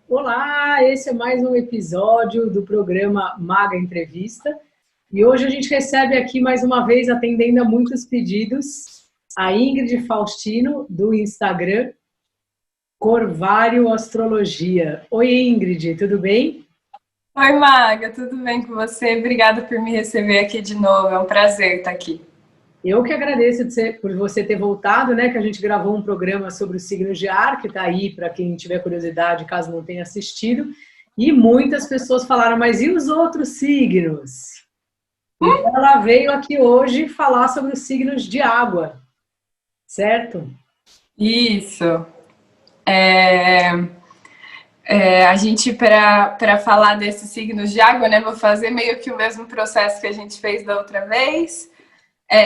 Olá, esse é mais um episódio do programa Maga Entrevista. E hoje a gente recebe aqui mais uma vez, atendendo a muitos pedidos, a Ingrid Faustino, do Instagram Corvário Astrologia. Oi, Ingrid, tudo bem? Oi, Maga, tudo bem com você? Obrigada por me receber aqui de novo, é um prazer estar aqui. Eu que agradeço por você ter voltado, né? Que a gente gravou um programa sobre os signos de ar, que está aí para quem tiver curiosidade, caso não tenha assistido. E muitas pessoas falaram, mas e os outros signos? Então, ela veio aqui hoje falar sobre os signos de água, certo? Isso. É, a gente, para falar desses signos de água, né, vou fazer meio que o mesmo processo que a gente fez da outra vez,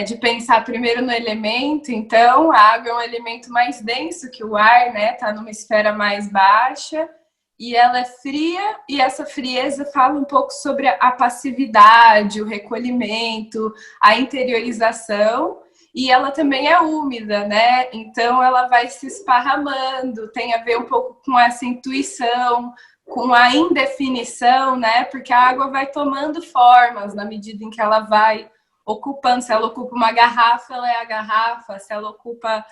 de pensar primeiro no elemento. Então, a água é um elemento mais denso que o ar, né? Está numa esfera mais baixa e ela é fria, e essa frieza fala um pouco sobre a passividade, o recolhimento, a interiorização, e ela também é úmida, né? Então ela vai se esparramando, tem a ver um pouco com essa intuição, com a indefinição, né? Porque a água vai tomando formas na medida em que ela vai ocupando. Se ela ocupa uma garrafa, ela é a garrafa. Se ela ocupa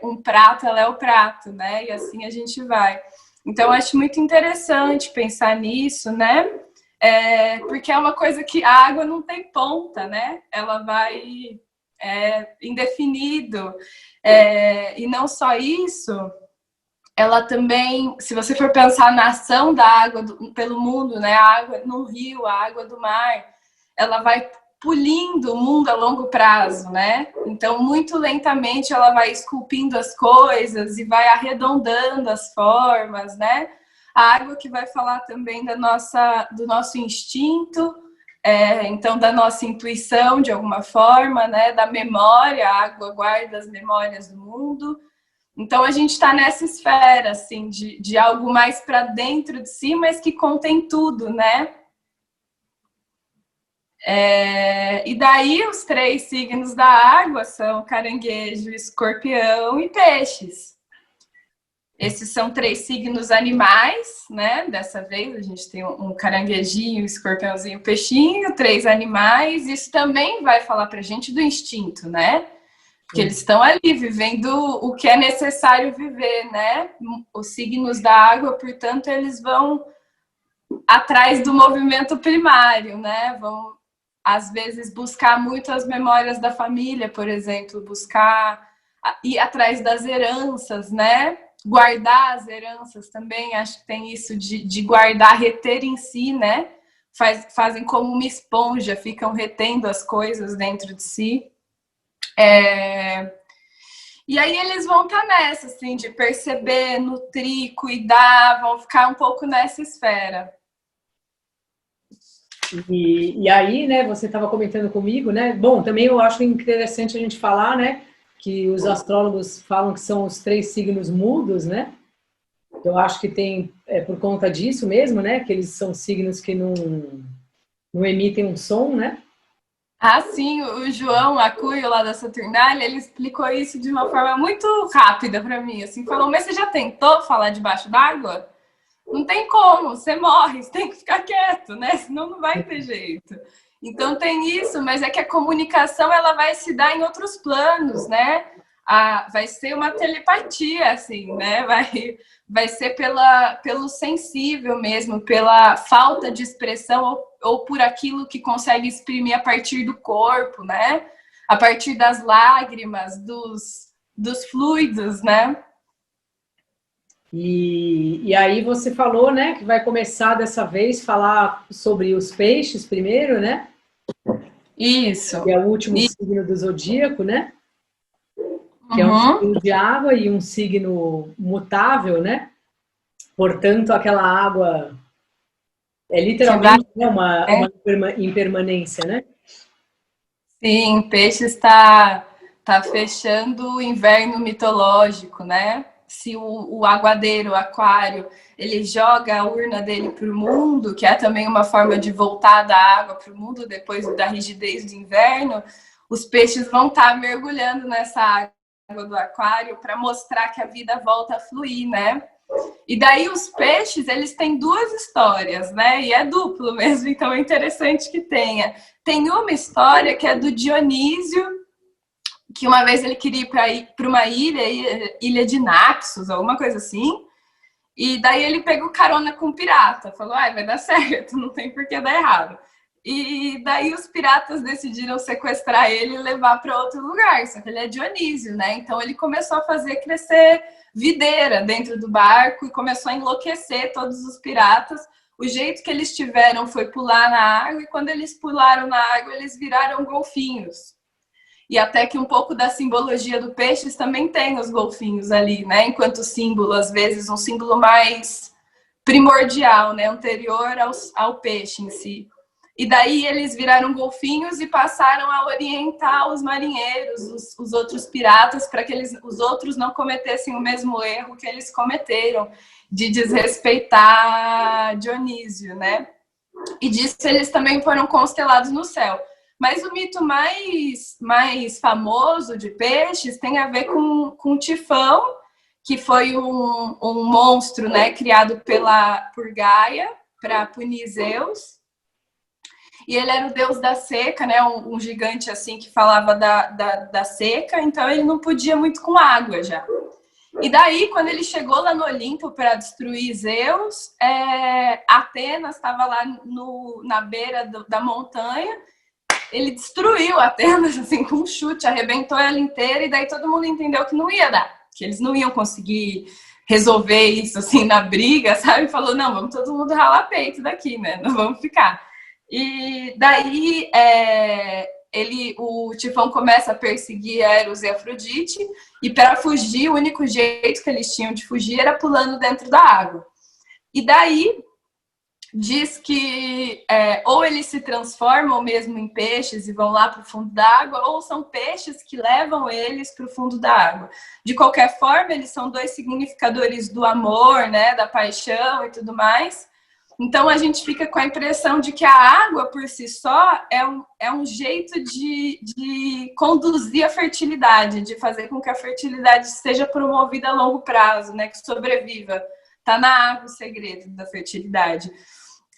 um prato, ela é o prato, né? E assim a gente vai. Então, eu acho muito interessante pensar nisso, né? Porque é uma coisa que a água não tem ponta, né? Ela vai indefinido. E não só isso, ela também, se você for pensar na ação da água pelo mundo, né? A água no rio, a água do mar, ela vai polindo o mundo a longo prazo, né? Então, muito lentamente ela vai esculpindo as coisas e vai arredondando as formas, né? A água que vai falar também do nosso instinto, então da nossa intuição de alguma forma, né? Da memória, a água guarda as memórias do mundo. Então a gente está nessa esfera assim de algo mais para dentro de si, mas que contém tudo, né? E daí os 3 signos da água são caranguejo, escorpião e peixes. Esses são 3 signos animais, né? Dessa vez a gente tem um caranguejinho, um escorpiãozinho, um peixinho, 3 animais. Isso também vai falar pra gente do instinto, né? Porque eles estão ali vivendo o que é necessário viver, né? Os signos da água, portanto, eles vão atrás do movimento primário, né? Vão às vezes buscar muito as memórias da família, por exemplo, buscar ir atrás das heranças, né? Guardar as heranças também, acho que tem isso de guardar, reter em si, né? Fazem como uma esponja, ficam retendo as coisas dentro de si. E aí eles vão estar nessa, assim, de perceber, nutrir, cuidar, vão ficar um pouco nessa esfera. E aí, né, você estava comentando comigo, né? Bom, também eu acho interessante a gente falar, né, que os astrólogos falam que são os 3 signos mudos, né? Eu acho que tem, por conta disso mesmo, né, que eles são signos que não emitem um som, né? Ah, sim, o João Acuio lá da Saturnália, ele explicou isso de uma forma muito rápida para mim, assim, falou, mas você já tentou falar debaixo d'água? Não tem como, você morre, você tem que ficar quieto, né? Senão não vai ter jeito. Então tem isso, mas é que a comunicação ela vai se dar em outros planos, né? Vai ser uma telepatia, assim, né? Vai ser pelo sensível mesmo, pela falta de expressão ou por aquilo que consegue exprimir a partir do corpo, né? A partir das lágrimas, dos fluidos, né? E aí você falou, né, que vai começar dessa vez falar sobre os peixes primeiro, né? Que Isso. é o último signo do zodíaco, né? Que é um Uhum. signo de água e um signo mutável, né? Portanto, aquela água é Que vai, literalmente, né, né? uma impermanência, né? Sim, peixe está fechando o inverno mitológico, né? Se o aguadeiro, o aquário, ele joga a urna dele para o mundo, que é também uma forma de voltar da água para o mundo depois da rigidez do inverno, os peixes vão estar mergulhando nessa água do aquário para mostrar que a vida volta a fluir, né? E daí os peixes, eles têm duas histórias, né? E é duplo mesmo, então é interessante que tenha. Tem uma história que é do Dionísio, que uma vez ele queria ir para uma ilha de Naxos, alguma coisa assim. E daí ele pegou carona com um pirata, falou, vai dar certo, não tem por que dar errado. E daí os piratas decidiram sequestrar ele e levar para outro lugar, só que ele é Dionísio, né? Então ele começou a fazer crescer videira dentro do barco e começou a enlouquecer todos os piratas. O jeito que eles tiveram foi pular na água, e quando eles pularam na água, eles viraram golfinhos. E até que um pouco da simbologia do peixe também tem os golfinhos ali, né? Enquanto símbolo, às vezes, um símbolo mais primordial, né? Anterior ao peixe em si. E daí eles viraram golfinhos e passaram a orientar os marinheiros, os outros piratas, para que os outros não cometessem o mesmo erro que eles cometeram, de desrespeitar Dionísio, né? E disso eles também foram constelados no céu. Mas o mito mais famoso de peixes tem a ver com Tifão, que foi um monstro, né, criado por Gaia para punir Zeus. E ele era o deus da seca, né? Um gigante assim que falava da seca, então ele não podia muito com água já. E daí, quando ele chegou lá no Olimpo para destruir Zeus, Atenas estava lá na beira da montanha. Ele destruiu Atenas assim, com um chute, arrebentou ela inteira, e daí todo mundo entendeu que não ia dar, que eles não iam conseguir resolver isso assim na briga, sabe? Falou, não, vamos todo mundo ralar peito daqui, né? Não vamos ficar. E daí o Tifão começa a perseguir Eros e Afrodite, e para fugir, o único jeito que eles tinham de fugir era pulando dentro da água. E daí diz que ou eles se transformam mesmo em peixes e vão lá para o fundo da água, ou são peixes que levam eles para o fundo da água. De qualquer forma, eles são dois significadores do amor, né, da paixão e tudo mais. Então, a gente fica com a impressão de que a água, por si só, é um jeito de conduzir a fertilidade, de fazer com que a fertilidade seja promovida a longo prazo, né? Que sobreviva. Está na água o segredo da fertilidade.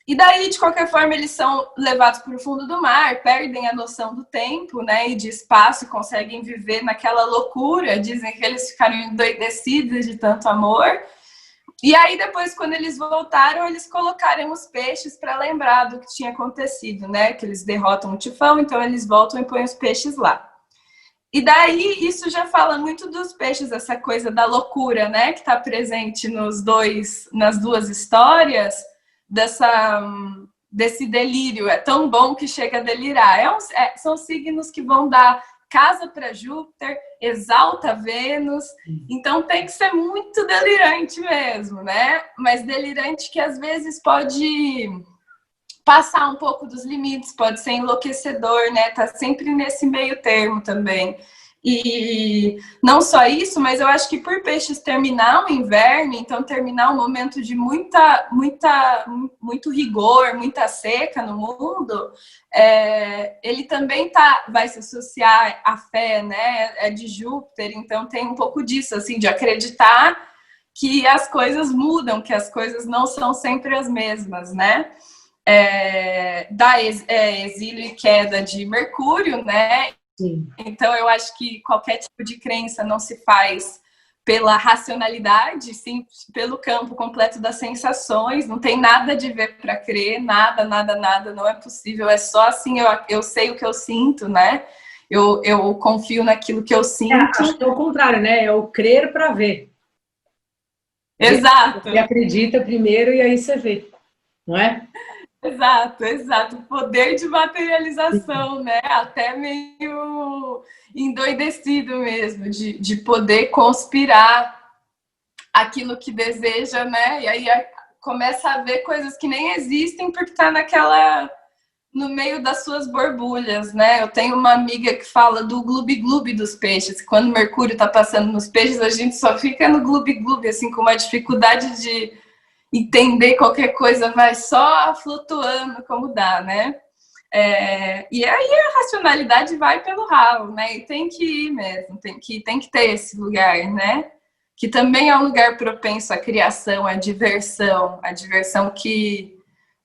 E daí, de qualquer forma, eles são levados para o fundo do mar, perdem a noção do tempo, né, e de espaço, e conseguem viver naquela loucura. Dizem que eles ficaram endoidecidos de tanto amor. E aí, depois, quando eles voltaram, eles colocaram os peixes para lembrar do que tinha acontecido, né? Que eles derrotam o Tifão, então eles voltam e põem os peixes lá. E daí, isso já fala muito dos peixes, essa coisa da loucura, né? Que está presente nas duas histórias, desse delírio. É tão bom que chega a delirar. São signos que vão dar casa para Júpiter, exalta Vênus, então tem que ser muito delirante mesmo, né? Mas delirante que às vezes pode passar um pouco dos limites, pode ser enlouquecedor, né? Tá sempre nesse meio termo também. E não só isso, mas eu acho que por peixes terminar o inverno, então terminar um momento de muito rigor, muita seca no mundo, ele também vai se associar à fé, né? É de Júpiter, então tem um pouco disso, assim, de acreditar que as coisas mudam, que as coisas não são sempre as mesmas, né? Exílio e queda de Mercúrio, né? Sim. Então, eu acho que qualquer tipo de crença não se faz pela racionalidade, sim pelo campo completo das sensações. Não tem nada de ver para crer, nada, não é possível. É só assim, eu sei o que eu sinto, né? Eu confio naquilo que eu sinto. Acho que é o contrário, né? É o crer para ver. Exato. Você acredita primeiro e aí você vê, não é? Exato. Poder de materialização, né? Até meio endoidecido mesmo, de poder conspirar aquilo que deseja, né? E aí começa a ver coisas que nem existem porque tá no meio das suas borbulhas, né? Eu tenho uma amiga que fala do gloob-gloob dos peixes, que quando Mercúrio tá passando nos peixes, a gente só fica no gloob-gloob, assim, com uma dificuldade de entender qualquer coisa, vai só flutuando como dá, né? E aí a racionalidade vai pelo ralo, né? E tem que ir mesmo, tem que ter esse lugar, né? que também é um lugar propenso à criação, à diversão que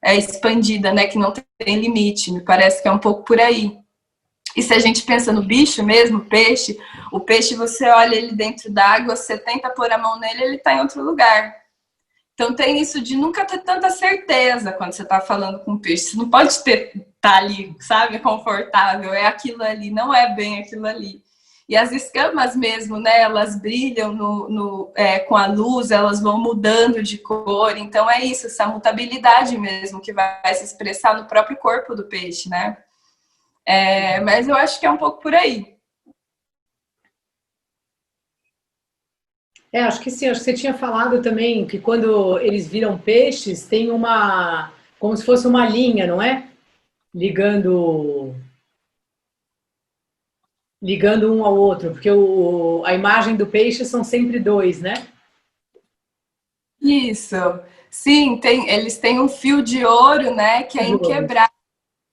é expandida, né, que não tem limite. Me parece que é um pouco por aí. E se a gente pensa no bicho mesmo, o peixe você olha ele dentro d'água, você tenta pôr a mão nele, ele está em outro lugar. Então tem isso de nunca ter tanta certeza quando você está falando com o peixe. Você não pode tá ali, sabe, confortável, é aquilo ali, não é bem aquilo ali. E as escamas mesmo, né, elas brilham com a luz, elas vão mudando de cor. Então é isso, essa mutabilidade mesmo que vai se expressar no próprio corpo do peixe, né? Mas eu acho que é um pouco por aí. Acho que sim, acho que você tinha falado também que quando eles viram peixes, tem como se fosse uma linha, não é? Ligando um ao outro, porque a imagem do peixe são sempre dois, né? Isso. Sim, eles têm um fio de ouro, né, que é inquebrável,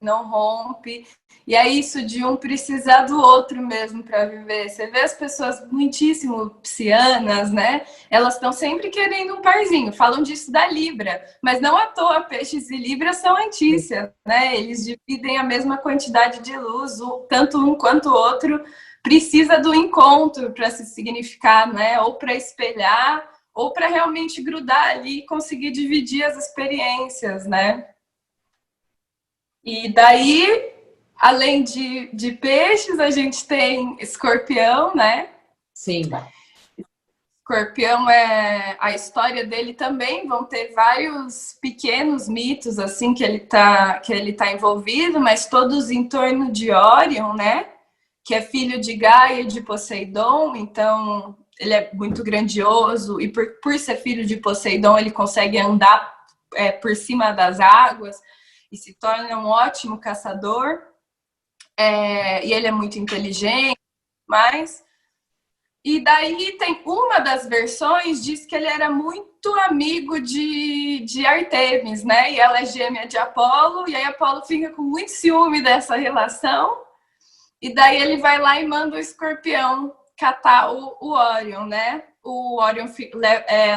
não rompe. E é isso de um precisar do outro mesmo para viver. Você vê as pessoas muitíssimo piscianas, né? Elas estão sempre querendo um parzinho. Falam disso da Libra, mas não à toa peixes e Libra são antícias, né? Eles dividem a mesma quantidade de luz, tanto um quanto o outro precisa do encontro para se significar, né? Ou para espelhar, ou para realmente grudar ali e conseguir dividir as experiências, né? E daí, além de peixes, a gente tem escorpião, né? Sim. Escorpião a história dele também vão ter vários pequenos mitos assim que ele tá envolvido, mas todos em torno de Órion, né? Que é filho de Gaia e de Poseidon, então ele é muito grandioso e por ser filho de Poseidon ele consegue andar por cima das águas e se torna um ótimo caçador. E ele é muito inteligente, mas... E daí tem uma das versões diz que ele era muito amigo de Artemis, né? E ela é gêmea de Apolo, e aí Apolo fica com muito ciúme dessa relação, e daí ele vai lá e manda o escorpião catar o Órion, né? O Órion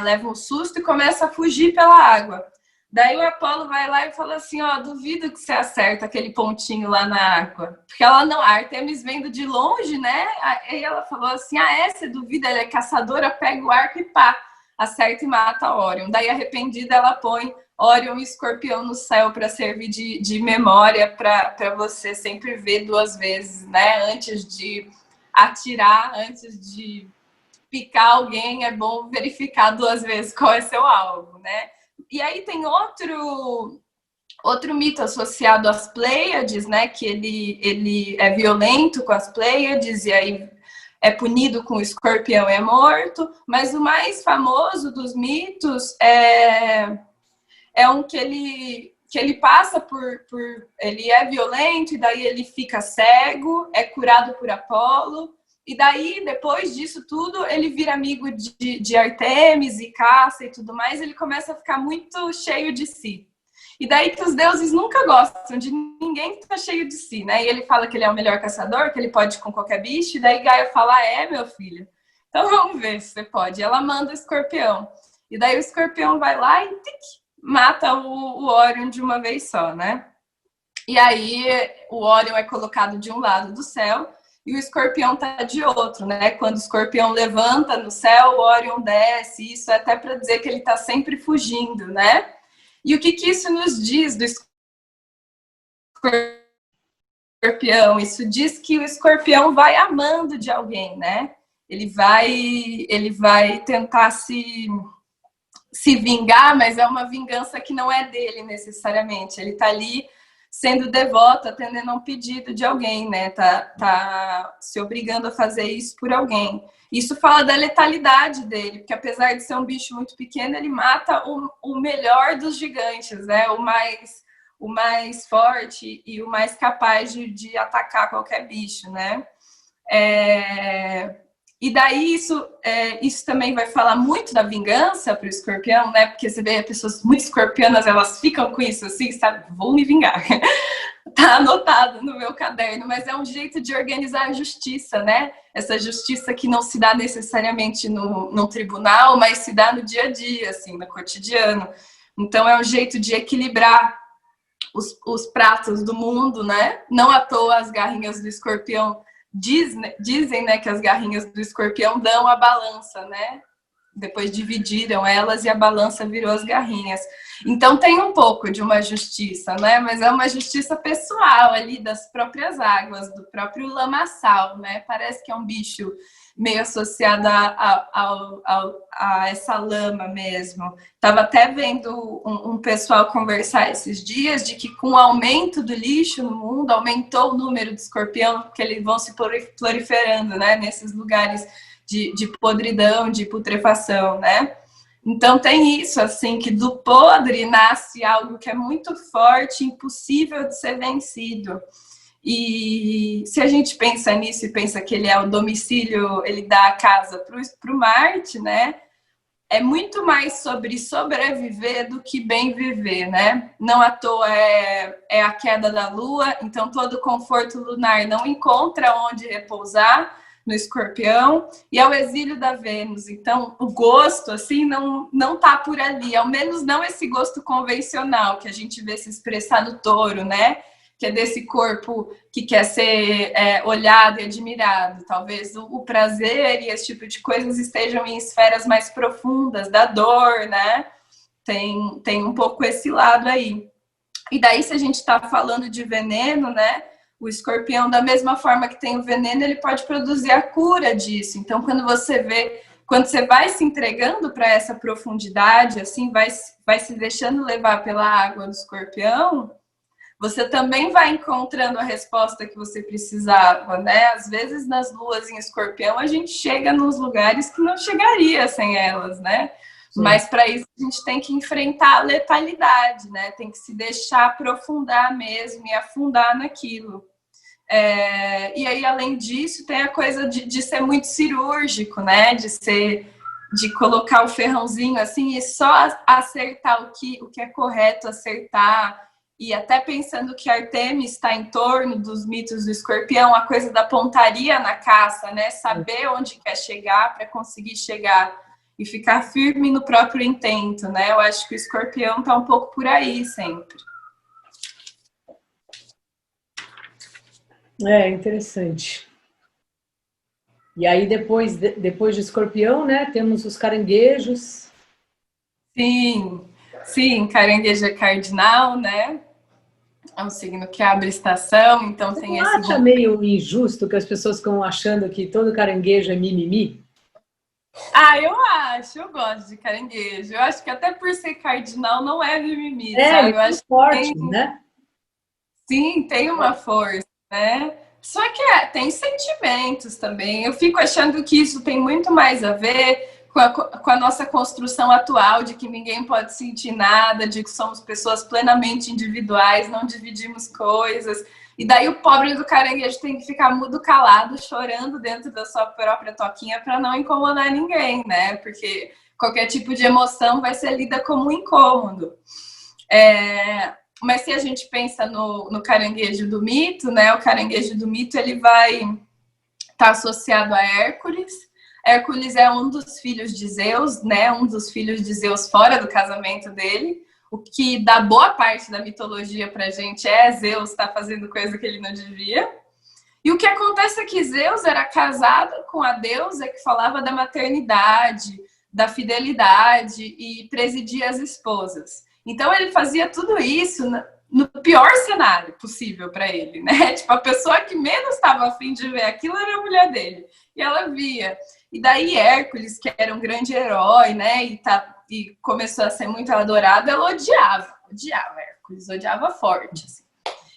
leva um susto e começa a fugir pela água. Daí o Apolo vai lá e fala assim, ó, duvido que você acerta aquele pontinho lá na água. Porque ela não, a Artemis vendo de longe, né? Aí ela falou assim, você duvida, ela é caçadora, pega o arco e pá, acerta e mata Órion. Daí arrependida ela põe Órion e Escorpião no céu para servir de memória para você sempre ver duas vezes, né? Antes de atirar, antes de picar alguém, é bom verificar duas vezes qual é seu alvo, né? E aí tem outro mito associado às Pleiades, né? Que ele é violento com as Pleiades e aí é punido com o escorpião e é morto. Mas o mais famoso dos mitos é um que ele passa ele é violento e daí ele fica cego, é curado por Apolo. E daí, depois disso tudo, ele vira amigo de Artemis e caça e tudo mais, ele começa a ficar muito cheio de si. E daí que os deuses nunca gostam de ninguém que tá cheio de si, né? E ele fala que ele é o melhor caçador, que ele pode ir com qualquer bicho, e daí Gaia fala, meu filho, então vamos ver se você pode. E ela manda o escorpião. E daí o escorpião vai lá e mata o Órion de uma vez só, né? E aí o Órion é colocado de um lado do céu, e o escorpião tá de outro, né? Quando o escorpião levanta no céu, o Órion desce, isso é até para dizer que ele tá sempre fugindo, né? E o que isso nos diz do escorpião? Isso diz que o escorpião vai amando de alguém, né? Ele vai tentar se vingar, mas é uma vingança que não é dele necessariamente. Ele tá ali sendo devoto, atendendo a um pedido de alguém, né? Tá se obrigando a fazer isso por alguém. Isso fala da letalidade dele, porque apesar de ser um bicho muito pequeno, ele mata o melhor dos gigantes, né? O mais forte e o mais capaz de atacar qualquer bicho, né? E daí isso também vai falar muito da vingança para o escorpião, né? Porque você vê pessoas muito escorpianas, elas ficam com isso assim, sabe? Vou me vingar. tá anotado no meu caderno, mas é um jeito de organizar a justiça, né? Essa justiça que não se dá necessariamente no tribunal, mas se dá no dia a dia, assim, no cotidiano. Então é um jeito de equilibrar os pratos do mundo, né? Não à toa as garrinhas do escorpião dizem, né, que as garrinhas do escorpião dão a balança, né? Depois dividiram elas e a balança virou as garrinhas. Então tem um pouco de uma justiça, né? Mas é uma justiça pessoal ali das próprias águas, do próprio lamaçal, né? Parece que é um bicho meio associado a essa lama mesmo. Estava até vendo um pessoal conversar esses dias de que com o aumento do lixo no mundo, aumentou o número de escorpião, porque eles vão se proliferando, né? Nesses lugares de podridão, de putrefação, né? Então tem isso, assim, que do podre nasce algo que é muito forte, impossível de ser vencido. E se a gente pensa nisso e pensa que ele é o domicílio, ele dá a casa para o Marte, né? É muito mais sobre sobreviver do que bem viver, né? Não à toa é a queda da Lua, então todo conforto lunar não encontra onde repousar no Escorpião, e é o exílio da Vênus. Então, o gosto, assim, não tá por ali, ao menos não esse gosto convencional que a gente vê se expressar no Touro, né? Que é desse corpo que quer ser olhado e admirado. Talvez o prazer e esse tipo de coisas estejam em esferas mais profundas da dor, né? Tem um pouco esse lado aí. E daí, se a gente está falando de veneno, né? O escorpião, da mesma forma que tem o veneno, ele pode produzir a cura disso. Então, quando você vai se entregando para essa profundidade, assim, vai se deixando levar pela água do escorpião, você também vai encontrando a resposta que você precisava, né? Às vezes, nas luas em escorpião, a gente chega nos lugares que não chegaria sem elas, né? Sim. Mas para isso a gente tem que enfrentar a letalidade, né? Tem que se deixar aprofundar mesmo e afundar naquilo. E aí, além disso, tem a coisa de ser muito cirúrgico, né? De colocar o ferrãozinho assim e só acertar o que é correto acertar. E até pensando que Artemis está em torno dos mitos do escorpião, a coisa da pontaria na caça, né? Saber onde quer chegar para conseguir chegar e ficar firme no próprio intento, né? Eu acho que o escorpião está um pouco por aí sempre. É interessante. E aí depois de escorpião, né? Temos os caranguejos. Sim, caranguejo é cardinal, né? É um signo que abre estação, então Você tem não esse... acha meio injusto que as pessoas ficam achando que todo caranguejo é mimimi? Eu gosto de caranguejo. Eu acho que até por ser cardinal não é mimimi, sabe? Eu acho forte, que né? Sim, tem uma força, né? Só que tem sentimentos também. Eu fico achando que isso tem muito mais a ver com a nossa construção atual, de que ninguém pode sentir nada, de que somos pessoas plenamente individuais, não dividimos coisas. E daí o pobre do caranguejo tem que ficar mudo, calado, chorando dentro da sua própria toquinha para não incomodar ninguém, né? Porque qualquer tipo de emoção vai ser lida como um incômodo. Mas se a gente pensa no caranguejo do mito, né? O caranguejo do mito ele vai estar associado a Hércules. Hércules é um dos filhos de Zeus, né? Um dos filhos de Zeus fora do casamento dele. O que dá boa parte da mitologia pra gente é Zeus estar fazendo coisa que ele não devia. E o que acontece é que Zeus era casado com a deusa que falava da maternidade, da fidelidade e presidia as esposas. Então ele fazia tudo isso no pior cenário possível para ele, né? Tipo, a pessoa que menos estava afim de ver aquilo era a mulher dele. E ela via. E daí Hércules, que era um grande herói, né? E começou a ser muito adorado, ela odiava Hércules, odiava forte, assim.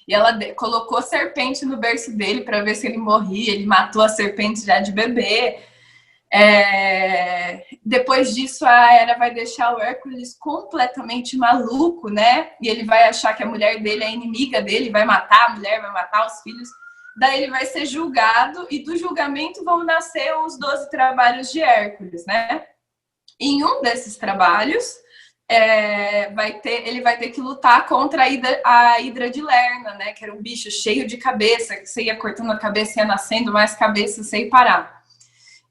E ela colocou serpente no berço dele para ver se ele morria. Ele matou a serpente já de bebê. Depois disso, a Hera vai deixar o Hércules completamente maluco, né? E ele vai achar que a mulher dele é inimiga dele, vai matar a mulher, vai matar os filhos. Daí ele vai ser julgado e do julgamento vão nascer os 12 trabalhos de Hércules, né? Em um desses trabalhos, ele vai ter que lutar contra a Hidra de Lerna, né? Que era um bicho cheio de cabeça, que você ia cortando a cabeça e ia nascendo mais cabeça sem parar.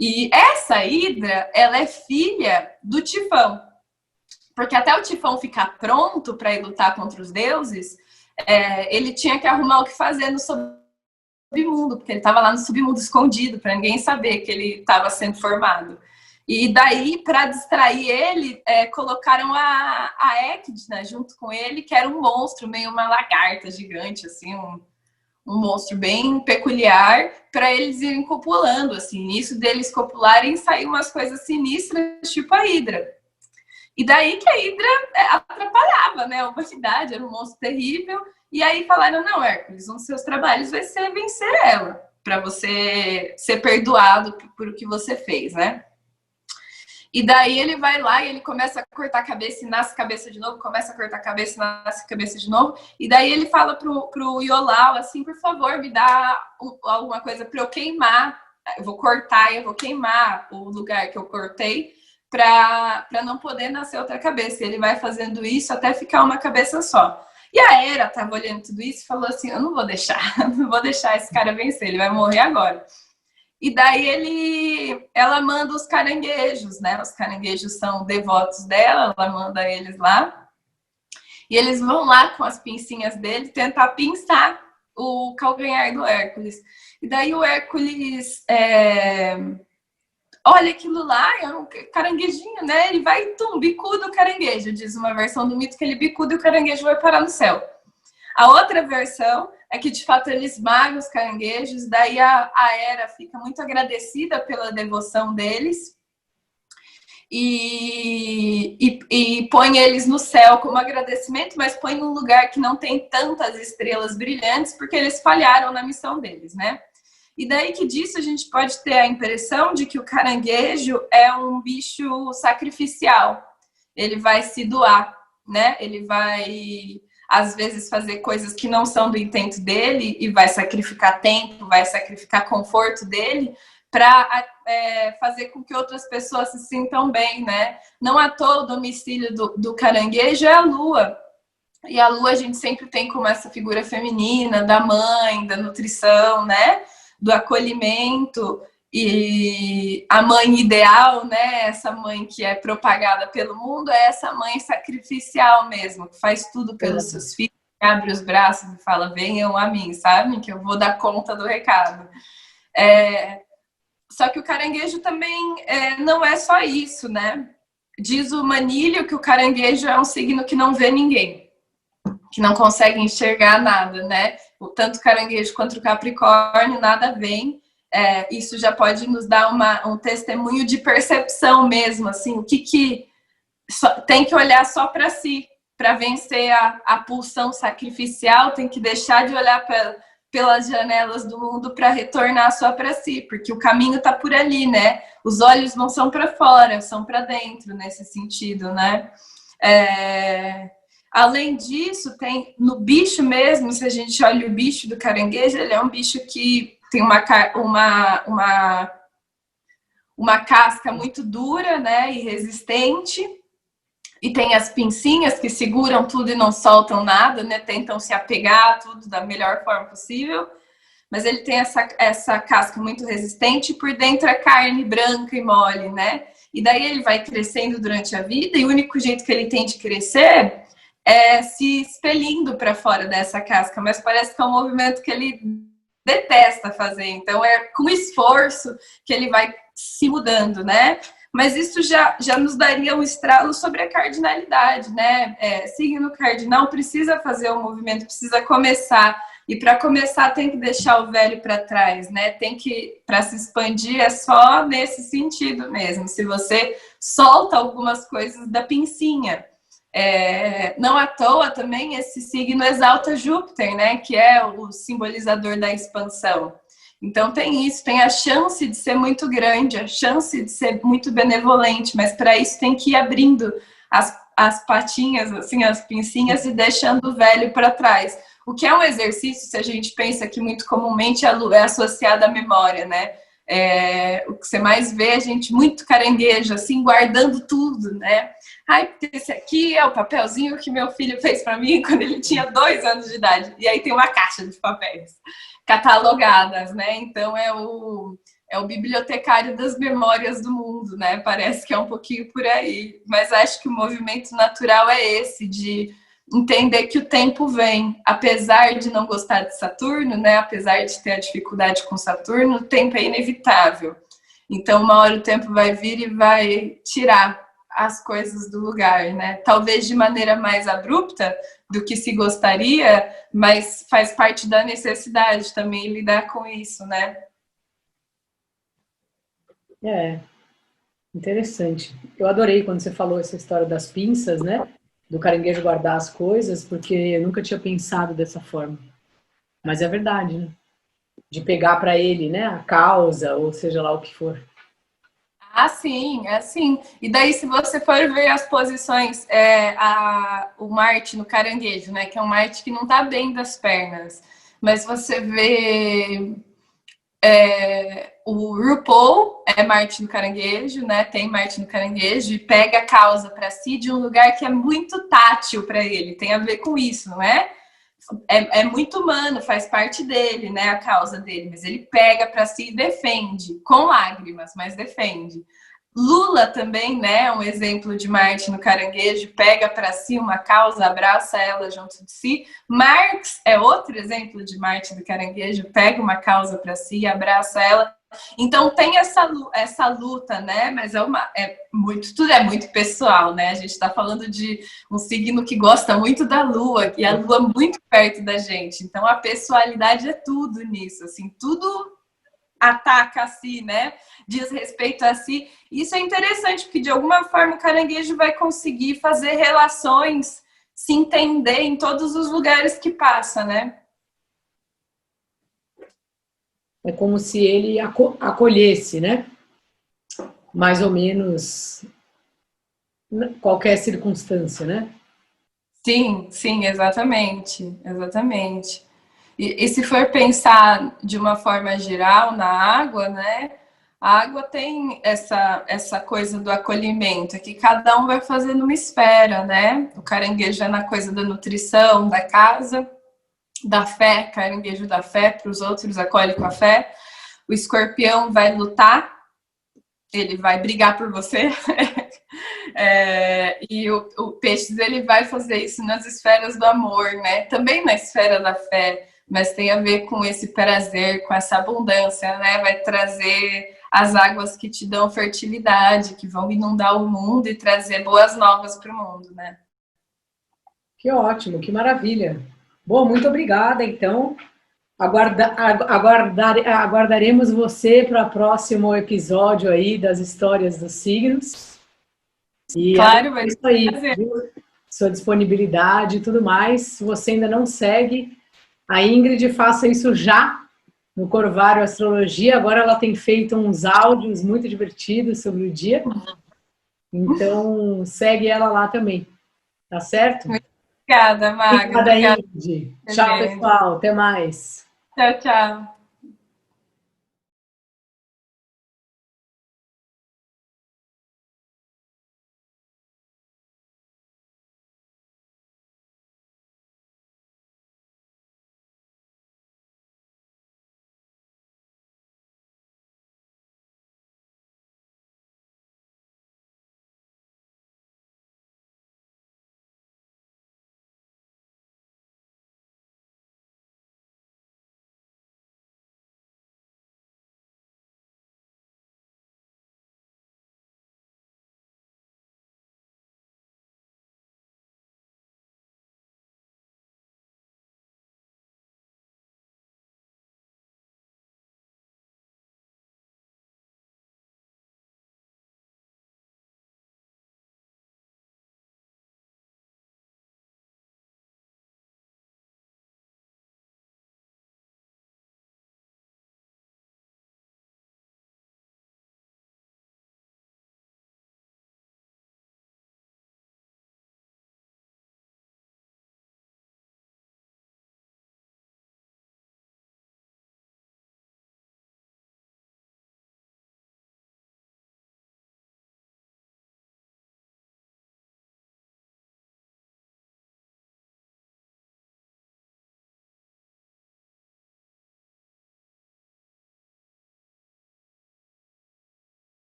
E essa Hidra, ela é filha do Tifão. Porque até o Tifão ficar pronto para ir lutar contra os deuses, ele tinha que arrumar o que fazer no submundo, porque ele estava lá no submundo escondido, para ninguém saber que ele estava sendo formado. E daí, para distrair ele, colocaram a Echidna junto com ele, que era um monstro, meio uma lagarta gigante, assim, um monstro bem peculiar, para eles irem copulando, assim. Nisso deles copularem, saiu umas coisas sinistras, tipo a Hidra. E daí que a Hidra atrapalhava, né? A humanidade, era um monstro terrível. E aí falaram, não, Hércules, um dos seus trabalhos vai ser vencer ela, para você ser perdoado por o que você fez, né? E daí ele vai lá e ele começa a cortar a cabeça e nasce cabeça de novo, começa a cortar a cabeça e nasce cabeça de novo. E daí ele fala pro Iolau, assim, por favor, me dá alguma coisa para eu queimar. Eu vou cortar e eu vou queimar o lugar que eu cortei para não poder nascer outra cabeça. E ele vai fazendo isso até ficar uma cabeça só. E a Hera tava olhando tudo isso e falou assim, eu não vou deixar esse cara vencer, ele vai morrer agora. E daí ela manda os caranguejos, né? Os caranguejos são devotos dela, ela manda eles lá. E eles vão lá com as pincinhas dele tentar pinçar o calcanhar do Hércules. E daí o Hércules olha aquilo lá, é um caranguejinho, né? Ele vai, bicuda o caranguejo. Diz uma versão do mito que ele bicuda e o caranguejo vai parar no céu. A outra versão é que, de fato, ele esmaga os caranguejos, daí a Hera fica muito agradecida pela devoção deles e põe eles no céu como agradecimento, mas põe num lugar que não tem tantas estrelas brilhantes, porque eles falharam na missão deles, né? E daí que disso a gente pode ter a impressão de que o caranguejo é um bicho sacrificial. Ele vai se doar, né? Ele vai, às vezes, fazer coisas que não são do intento dele e vai sacrificar tempo, vai sacrificar conforto dele para fazer com que outras pessoas se sintam bem, né? Não à toa o domicílio do caranguejo é a lua. E a lua a gente sempre tem como essa figura feminina, da mãe, da nutrição, né? Do acolhimento, e a mãe ideal, né? Essa mãe que é propagada pelo mundo é essa mãe sacrificial mesmo, que faz tudo pelos seus filhos, abre os braços e fala, venham a mim, sabe? Que eu vou dar conta do recado. Só que o caranguejo também não é só isso, né? Diz o Manilio que o caranguejo é um signo que não vê ninguém, que não consegue enxergar nada, né? Tanto o caranguejo quanto o capricórnio, nada vem. Isso já pode nos dar um testemunho de percepção mesmo, assim, o que tem que olhar só para si, para vencer a pulsão sacrificial, tem que deixar de olhar pelas janelas do mundo para retornar só para si, porque o caminho está por ali, né? Os olhos não são para fora, são para dentro, nesse sentido, né? Além disso, tem no bicho mesmo, se a gente olha o bicho do caranguejo, ele é um bicho que tem uma casca muito dura, né, e resistente, e tem as pincinhas que seguram tudo e não soltam nada, né, tentam se apegar a tudo da melhor forma possível, mas ele tem essa casca muito resistente, e por dentro é carne branca e mole, né, e daí ele vai crescendo durante a vida, e o único jeito que ele tem de crescer se expelindo para fora dessa casca, mas parece que é um movimento que ele detesta fazer, então é com esforço que ele vai se mudando, né? Mas isso já nos daria um estralo sobre a cardinalidade, né? Signo cardinal precisa fazer o movimento, precisa começar, e para começar tem que deixar o velho para trás, né? Tem que, para se expandir, é só nesse sentido mesmo, se você solta algumas coisas da pincinha. Não à toa também esse signo exalta Júpiter, né, que é o simbolizador da expansão. Então tem isso, tem a chance de ser muito grande, a chance de ser muito benevolente, mas para isso tem que ir abrindo as patinhas, assim, as pincinhas, e deixando o velho para trás. O que é um exercício, se a gente pensa que muito comumente a lua é associada à memória, né? O que você mais vê é gente muito caranguejo, assim, guardando tudo, né? Ai, porque esse aqui é o papelzinho que meu filho fez para mim quando ele tinha 2 anos de idade. E aí tem uma caixa de papéis catalogadas, né? Então é o bibliotecário das memórias do mundo, né? Parece que é um pouquinho por aí. Mas acho que o movimento natural é esse, de entender que o tempo vem. Apesar de não gostar de Saturno, né? Apesar de ter a dificuldade com Saturno, o tempo é inevitável. Então, uma hora o tempo vai vir e vai tirar as coisas do lugar, né? Talvez de maneira mais abrupta do que se gostaria, mas faz parte da necessidade também lidar com isso, né? Interessante. Eu adorei quando você falou essa história das pinças, né? Do caranguejo guardar as coisas, porque eu nunca tinha pensado dessa forma. Mas é verdade, né? De pegar para ele, né? A causa, ou seja lá o que for. Ah, sim, é assim. E daí, se você for ver as posições, o Marte no caranguejo, né? Que é um Marte que não tá bem das pernas. Mas você vê o RuPaul é Marte no caranguejo, né? Tem Marte no caranguejo e pega a causa para si de um lugar que é muito tátil para ele. Tem a ver com isso, não é? É muito humano, faz parte dele, né? A causa dele, mas ele pega para si e defende, com lágrimas, mas defende. Lula também, né? Um exemplo de Marte no caranguejo, pega para si uma causa, abraça ela junto de si. Marx é outro exemplo de Marte no caranguejo, pega uma causa para si, abraça ela. Então tem essa luta, né? Mas tudo é muito pessoal, né? A gente está falando de um signo que gosta muito da Lua, e a Lua muito perto da gente. Então a pessoalidade é tudo nisso, assim, tudo ataca a si, né? Diz respeito a si. Isso é interessante, porque de alguma forma o caranguejo vai conseguir fazer relações, se entender em todos os lugares que passa, né? É como se ele acolhesse, né? Mais ou menos qualquer circunstância, né? Sim, exatamente, exatamente. E se for pensar de uma forma geral na água, né? A água tem essa coisa do acolhimento, que cada um vai fazendo uma esfera, né? O caranguejo é na coisa da nutrição, da casa, da fé, caranguejo da fé, para os outros acolhe com a fé. O escorpião vai lutar, ele vai brigar por você. E o peixes, ele vai fazer isso nas esferas do amor, né? Também na esfera da fé, mas tem a ver com esse prazer, com essa abundância, né? Vai trazer as águas que te dão fertilidade, que vão inundar o mundo e trazer boas novas para o mundo, né? Que ótimo, que maravilha. Bom, muito obrigada, então. Aguardaremos você para o próximo episódio aí das histórias dos signos. E claro, vai isso aí, viu? Sua disponibilidade e tudo mais. Se você ainda não segue a Ingrid, faça isso já no Corvário Astrologia. Agora ela tem feito uns áudios muito divertidos sobre o dia. Então, segue ela lá também. Tá certo? Muito obrigada, Magda. Obrigada, Ingrid. Tchau, pessoal. Até mais. Tchau, tchau.